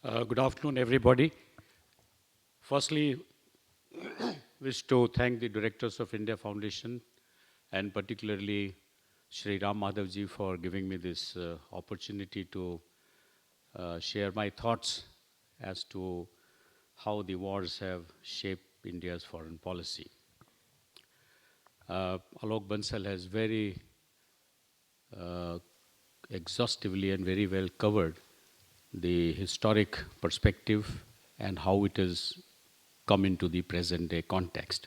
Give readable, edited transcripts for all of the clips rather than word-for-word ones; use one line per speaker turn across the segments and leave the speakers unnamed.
Good afternoon, everybody. Firstly, wish to thank the directors of India Foundation and particularly Shri Ram Madhavji for giving me this opportunity to share my thoughts as to how the wars have shaped India's foreign policy. Alok Bansal has very exhaustively and very well covered the historic perspective and how it has come into the present day context.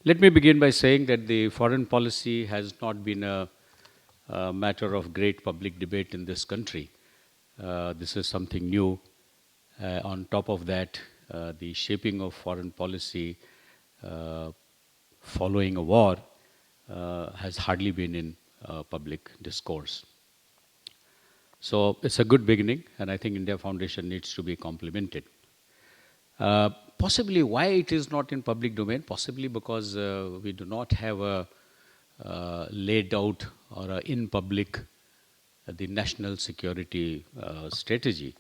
Let me begin by saying that the foreign policy has not been a matter of great public debate in this country. This is something new. On top of that, the shaping of foreign policy following a war has hardly been in public discourse. So it's a good beginning, and I think India Foundation needs to be complimented. Possibly why it is not in public domain, possibly because we do not have a laid out or a in public the national security strategy,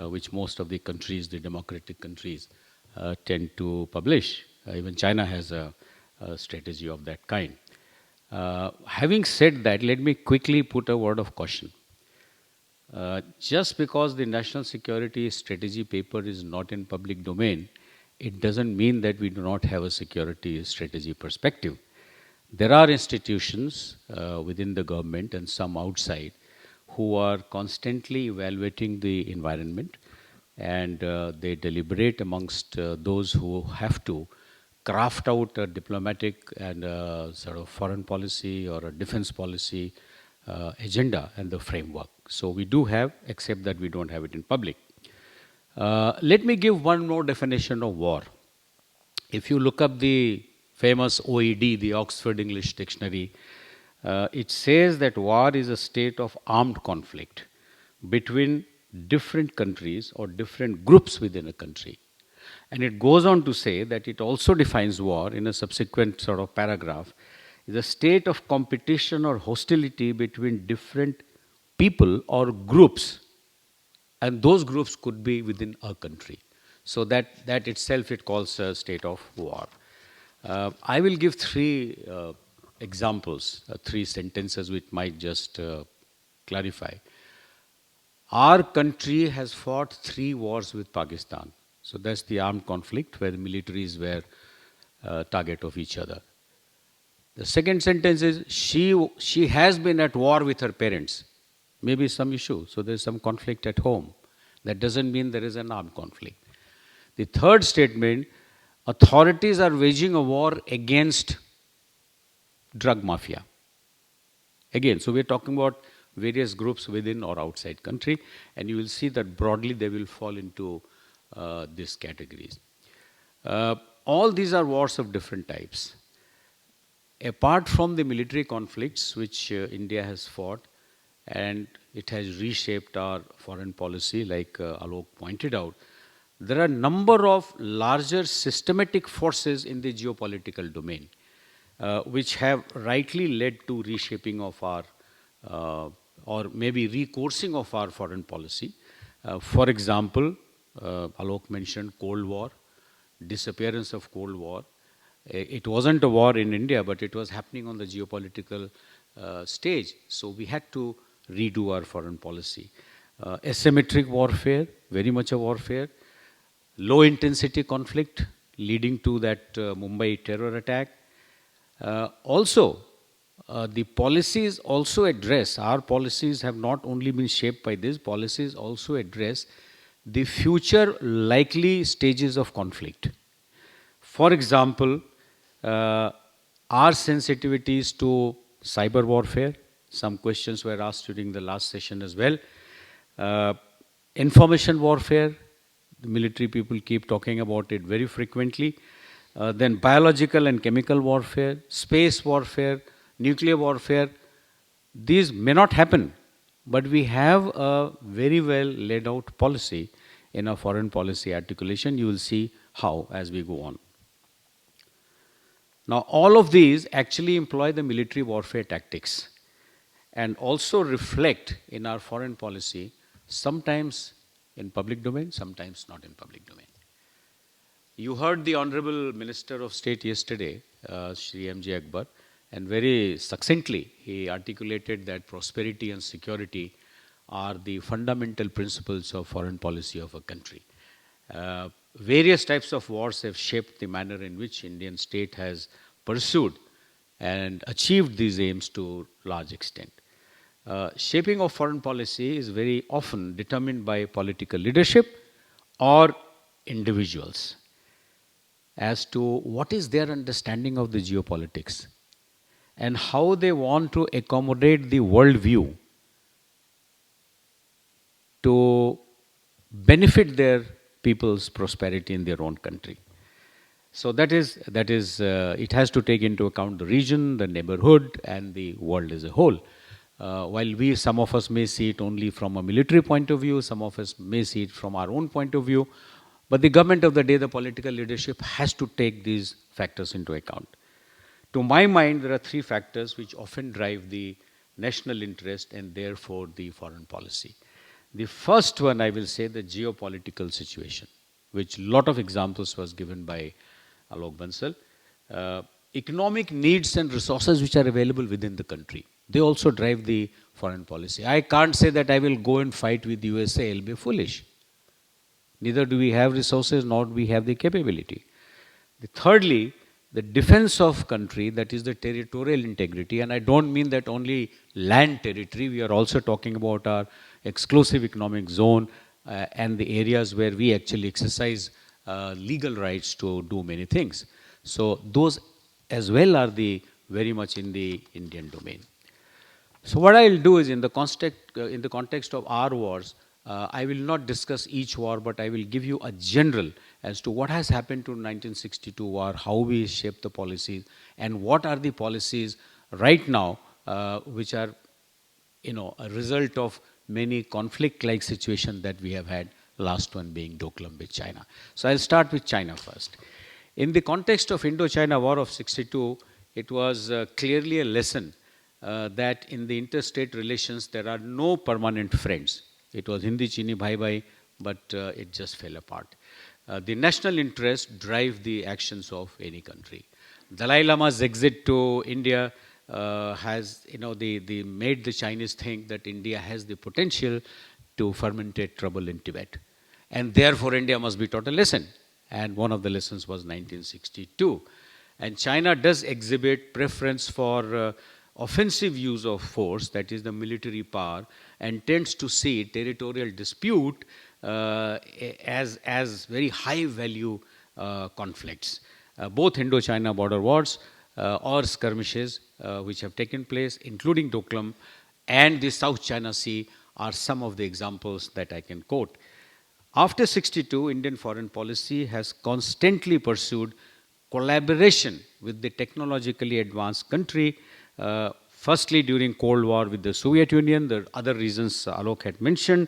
which most of the countries, the democratic countries, tend to publish. Even China has a strategy of that kind. Having said that, let me quickly put a word of caution. Just because the national security strategy paper is not in public domain, it doesn't mean that we do not have a security strategy perspective. There are institutions within the government and some outside who are constantly evaluating the environment, and they deliberate amongst those who have to craft out a diplomatic and sort of foreign policy or a defense policy agenda and the framework. So we do have, except that we don't have it in public. Let me give one more definition of war. If you look up the famous OED, the Oxford English Dictionary, it says that war is a state of armed conflict between different countries or different groups within a country. And it goes on to say that it also defines war in a subsequent sort of paragraph is a state of competition or hostility between different people or groups, and those groups could be within a country. So that itself it calls a state of war. I will give three examples, three sentences which might just clarify. Our country has fought 3 wars with Pakistan. So that's the armed conflict where the militaries were target of each other. The second sentence is she has been at war with her parents. Maybe some issue, so there's some conflict at home. That doesn't mean there is an armed conflict. The third statement, authorities are waging a war against drug mafia. Again, so we're talking about various groups within or outside country, and you will see that broadly they will fall into these categories. All these are wars of different types. Apart from the military conflicts which India has fought, and it has reshaped our foreign policy, like Alok pointed out, there are a number of larger systematic forces in the geopolitical domain, which have rightly led to reshaping of our, or maybe recoursing of our foreign policy. For example, Alok mentioned Cold War, disappearance of Cold War. It wasn't a war in India, but it was happening on the geopolitical stage. So we had to redo our foreign policy. Asymmetric warfare, very much a warfare. Low intensity conflict leading to that Mumbai terror attack. Also, the policies also address, our policies have not only been shaped by this, policies also address the future likely stages of conflict. For example, our sensitivities to cyber warfare, some questions were asked during the last session as well. Information warfare, the military people keep talking about it very frequently. Then biological and chemical warfare, space warfare, nuclear warfare. These may not happen, but we have a very well laid out policy in our foreign policy articulation. You will see how as we go on. Now, all of these actually employ the military warfare tactics and also reflect in our foreign policy sometimes in public domain, sometimes not in public domain. You heard the Honorable Minister of State yesterday, Shri M.J. Akbar, and very succinctly he articulated that prosperity and security are the fundamental principles of foreign policy of a country. Various types of wars have shaped the manner in which Indian state has pursued and achieved these aims to large extent. Shaping of foreign policy is very often determined by political leadership or individuals as to what is their understanding of the geopolitics and how they want to accommodate the worldview to benefit their people's prosperity in their own country. So that is it has to take into account the region, the neighborhood, and the world as a whole. While some of us may see it only from a military point of view, some of us may see it from our own point of view, but the government of the day, the political leadership, has to take these factors into account. To my mind, there are three factors which often drive the national interest and therefore the foreign policy. The first one, I will say, the geopolitical situation, which a lot of examples was given by Alok Bansal. Economic needs and resources which are available within the country, they also drive the foreign policy. I can't say that I will go and fight with USA, I'll be foolish. Neither do we have resources, nor do we have the capability. Thirdly, the defense of country, that is the territorial integrity, and I don't mean that only land territory, we are also talking about our exclusive economic zone and the areas where we actually exercise legal rights to do many things. So those as well are very much in the Indian domain. So what I will do is in the context of our wars, I will not discuss each war, but I will give you a general as to what has happened to 1962 war, how we shaped the policies, and what are the policies right now which are, a result of many conflict-like situations that we have had, last one being Doklam with China. So I'll start with China first. In the context of Indo-China War of 62, it was clearly a lesson that in the interstate relations there are no permanent friends. It was Hindi Chini Bhai Bhai, but it just fell apart. The national interest drive the actions of any country. Dalai Lama's exit to India has, they made the Chinese think that India has the potential to fermentate trouble in Tibet. And therefore India must be taught a lesson. And one of the lessons was 1962. And China does exhibit preference for offensive use of force, that is the military power, and tends to see territorial dispute as very high value conflicts. Both Indo-China border wars or skirmishes which have taken place, including Doklam and the South China Sea, are some of the examples that I can quote. After 62, Indian foreign policy has constantly pursued collaboration with the technologically advanced country. Firstly, during Cold War with the Soviet Union, the other reasons Alok had mentioned,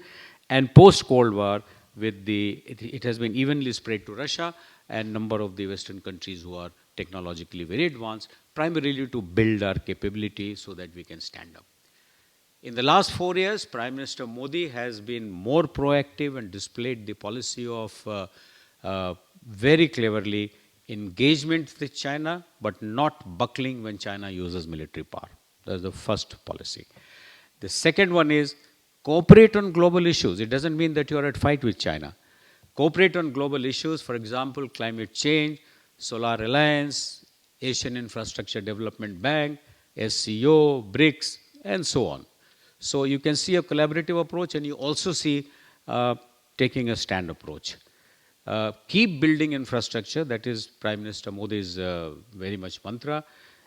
and post-Cold War with it has been evenly spread to Russia and number of the Western countries who are technologically very advanced, primarily to build our capability so that we can stand up. In the last 4 years, Prime Minister Modi has been more proactive and displayed the policy of very cleverly engagement with China, but not buckling when China uses military power. That's the first policy. The second one is cooperate on global issues. It doesn't mean that you are at fight with China. Cooperate on global issues, for example, climate change, Solar Alliance, Asian Infrastructure Development Bank, SCO, BRICS, and so on. So you can see a collaborative approach, and you also see taking a stand approach. Keep building infrastructure, that is Prime Minister Modi's very much mantra,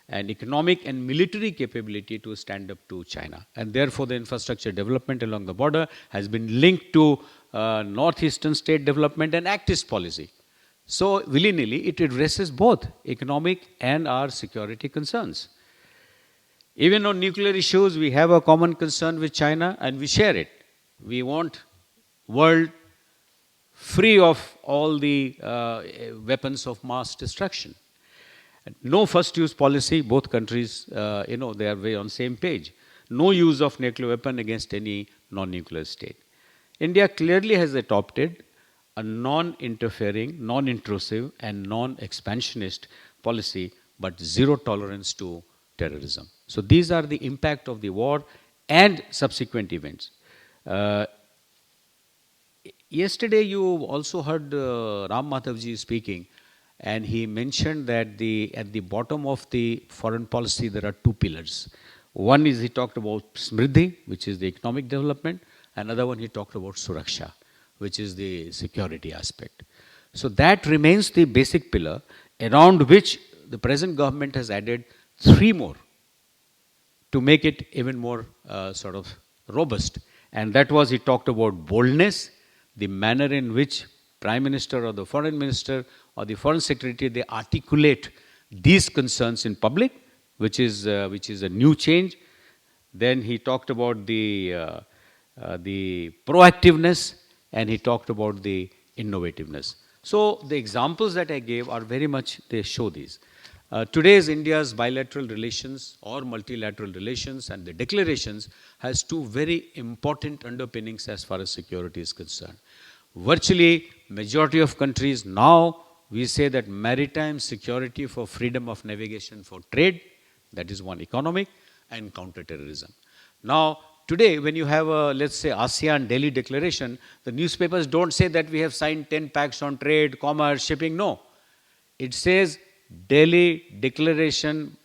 and economic and military capability to stand up to China. And therefore the infrastructure development along the border has been linked to northeastern state development and Act East policy. So willy-nilly it addresses both economic and our security concerns. Even on nuclear issues, we have a common concern with China and we share it. We want world free of all the weapons of mass destruction. No first use policy, both countries, they are very on same page. No use of nuclear weapon against any non-nuclear state. India clearly has adopted a non-interfering, non-intrusive, and non-expansionist policy, but zero tolerance to terrorism. So these are the impact of the war and subsequent events. Uh, Yesterday, you also heard Ram Madhavji speaking, and he mentioned that at the bottom of the foreign policy there are two pillars. One is he talked about Smriddhi, which is the economic development. Another one he talked about Suraksha, which is the security aspect. So that remains the basic pillar around which the present government has added three more to make it even more sort of robust. And that was, he talked about boldness, the manner in which Prime Minister or the Foreign Minister or the Foreign Secretary, they articulate these concerns in public, which is a new change. Then he talked about the proactiveness, and he talked about the innovativeness. So the examples that I gave are very much, they show these. Today's India's bilateral relations or multilateral relations and the declarations has two very important underpinnings as far as security is concerned. Virtually, majority of countries now, we say that maritime security for freedom of navigation for trade, that is one, economic, and counterterrorism. Now, today, when you have a, let's say, ASEAN Delhi Declaration, the newspapers don't say that we have signed 10 pacts on trade, commerce, shipping. No. It says Delhi Declaration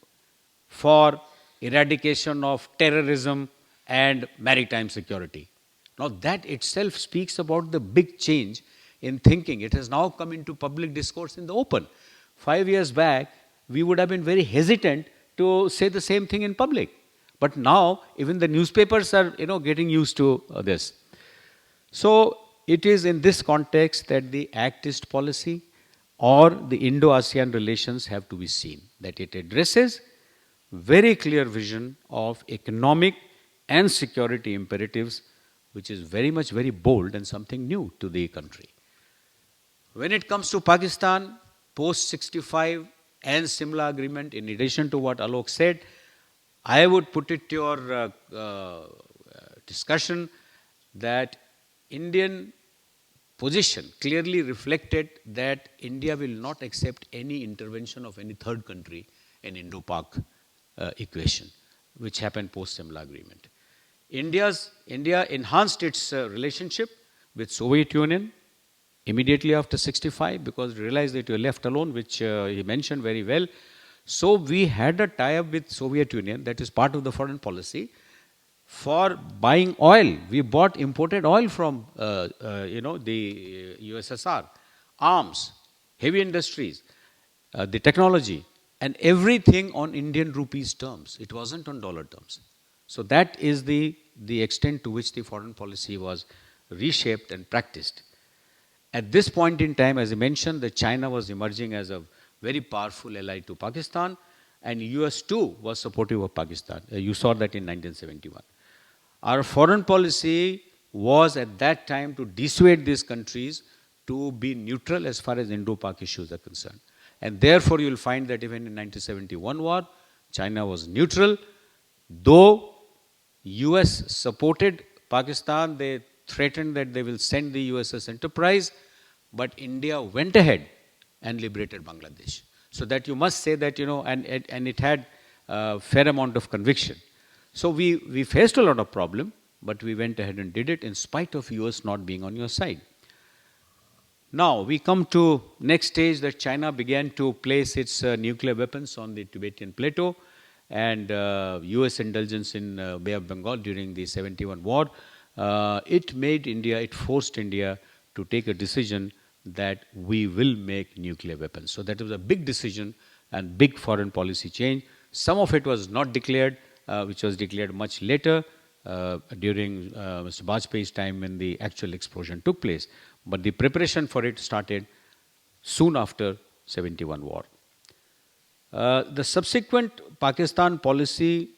for eradication of terrorism and maritime security. Now, that itself speaks about the big change in thinking. It has now come into public discourse in the open. 5 years back, we would have been very hesitant to say the same thing in public. But now, even the newspapers are, getting used to this. So, it is in this context that the Act East policy or the Indo-ASEAN relations have to be seen, that it addresses very clear vision of economic and security imperatives, which is very much very bold and something new to the country. When it comes to Pakistan, post-65 and Simla agreement, in addition to what Alok said, I would put it to your discussion that Indian position clearly reflected that India will not accept any intervention of any third country in Indo-Pak equation, which happened post-Simla agreement. India enhanced its relationship with Soviet Union immediately after 65 because they realized that you were left alone, which he mentioned very well. So we had a tie-up with Soviet Union, that is part of the foreign policy, for buying oil. We imported oil from, the USSR, arms, heavy industries, the technology, and everything on Indian rupees terms. It wasn't on dollar terms. So that is the extent to which the foreign policy was reshaped and practiced. At this point in time, as I mentioned, that China was emerging as a very powerful ally to Pakistan, and US too was supportive of Pakistan. You saw that in 1971. Our foreign policy was at that time to dissuade these countries to be neutral as far as Indo-Pak issues are concerned. And therefore, you will find that even in 1971 war, China was neutral. Though US supported Pakistan, they threatened that they will send the USS Enterprise, but India went ahead and liberated Bangladesh. So that you must say that, and it had a fair amount of conviction. So we faced a lot of problem, but we went ahead and did it in spite of US not being on your side. Now, we come to next stage that China began to place its nuclear weapons on the Tibetan Plateau, and US indulgence in Bay of Bengal during the 71 war. It forced India to take a decision that we will make nuclear weapons. So that was a big decision and big foreign policy change. Some of it was not declared, which was declared much later during Mr. Vajpayee's time when the actual explosion took place. But the preparation for it started soon after 71 war. The subsequent Pakistan policy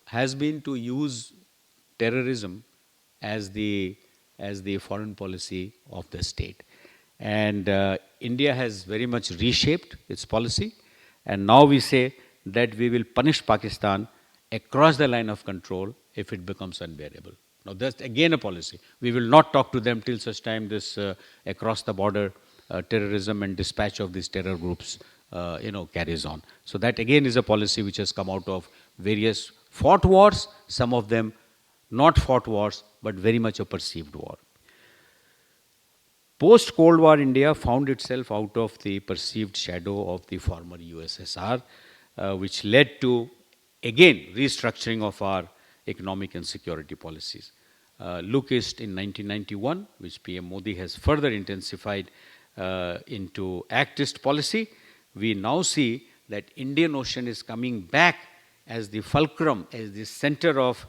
has been to use terrorism as the foreign policy of the state. And India has very much reshaped its policy. And now we say that we will punish Pakistan across the line of control if it becomes unbearable. Now that's again a policy. We will not talk to them till such time this across the border terrorism and dispatch of these terror groups carries on. So that again is a policy which has come out of various fought wars, some of them not fought wars, but very much a perceived war. Post-Cold War India found itself out of the perceived shadow of the former USSR, which led to, again, restructuring of our economic and security policies. Look East in 1991, which PM Modi has further intensified into Act East policy. We now see that Indian Ocean is coming back as the fulcrum, as the center of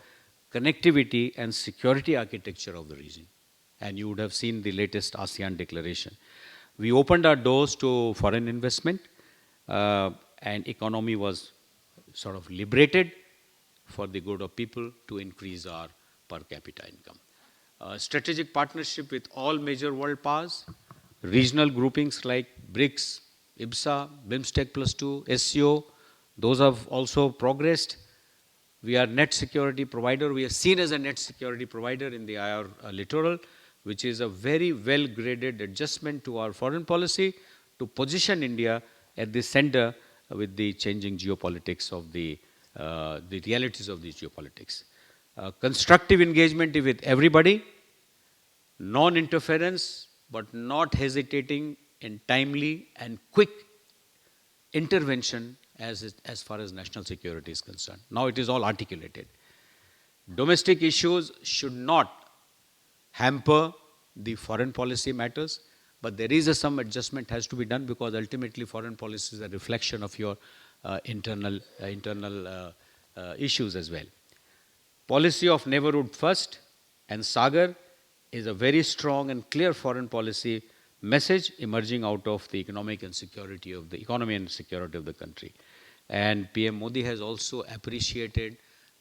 connectivity and security architecture of the region. And you would have seen the latest ASEAN declaration. We opened our doors to foreign investment, and economy was sort of liberated for the good of people to increase our per capita income. Strategic partnership with all major world powers, regional groupings like BRICS, IBSA, BIMSTEC +2, SCO, those have also progressed. We are net security provider. We are seen as a net security provider in the IR littoral, which is a very well-graded adjustment to our foreign policy to position India at the center with the changing geopolitics of the realities of these geopolitics. Constructive engagement with everybody, non-interference, but not hesitating in timely and quick intervention as far as national security is concerned. Now it is all articulated. Domestic issues should not hamper the foreign policy matters, but there is some adjustment has to be done because ultimately foreign policy is a reflection of your internal issues as well. Policy of neighborhood first and Sagar is a very strong and clear foreign policy message emerging out of the economic and security of the economy and security of the country. And PM Modi has also appreciated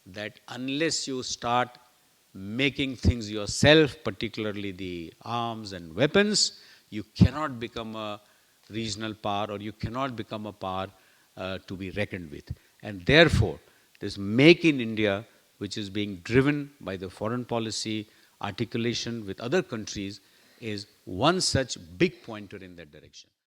that unless you start making things yourself, particularly the arms and weapons, you cannot become a regional power or you cannot become a power to be reckoned with. And therefore, this Make in India, which is being driven by the foreign policy articulation with other countries, is one such big pointer in that direction.